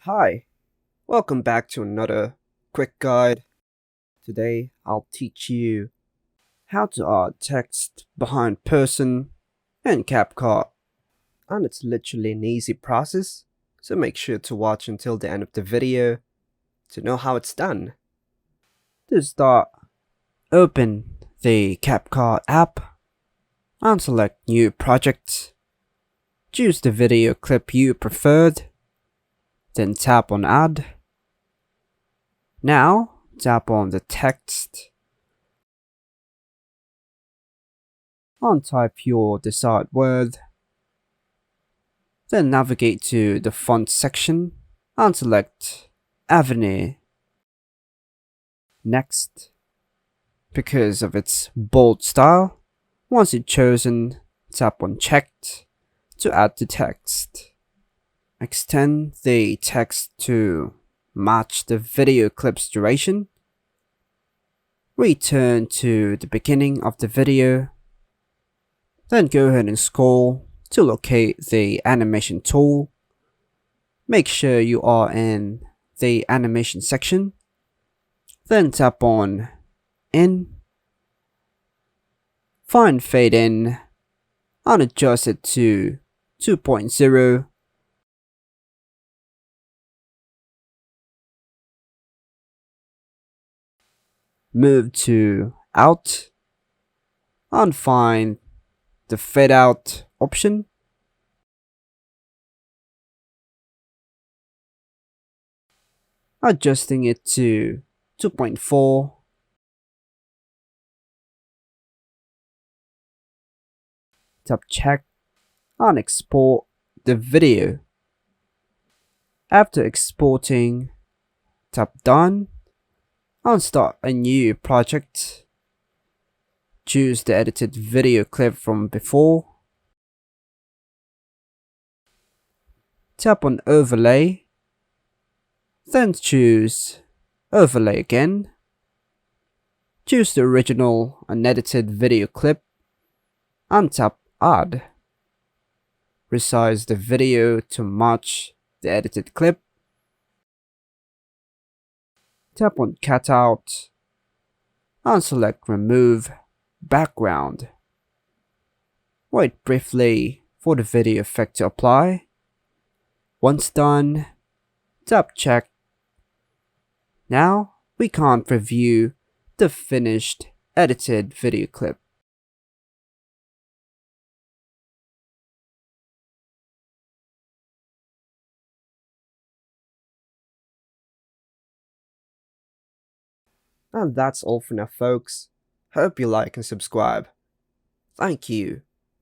Hi, welcome back to another quick guide. Today I'll teach you how to add text behind person in CapCut. And it's literally an easy process, so make sure to watch until the end of the video to know how it's done. To start, open the CapCut app and select New Project. Choose the video clip you preferred, then tap on Add. Now, tap on the text and type your desired word. Then navigate to the font section and select Avenue. Next, because of its bold style, once it's chosen, tap on Checked to add the text. Extend the text to match the video clip's duration. Return to the beginning of the video. Then go ahead and scroll to locate the animation tool. Make sure you are in the animation section. Then tap on In. Find Fade In and adjust it to 2.0. Move to Out and find the Fade Out option. Adjusting it to 2.4. Tap Check and export the video. After exporting, tap Done and start a new project. Choose the edited video clip from before. Tap on Overlay. Then choose Overlay again. Choose the original unedited video clip and tap Add. Resize the video to match the edited clip. Tap on Cut Out and select Remove Background. Wait briefly for the video effect to apply. Once done, tap Check. Now we can preview the finished edited video clip. And that's all for now, folks. Hope you like and subscribe. Thank you.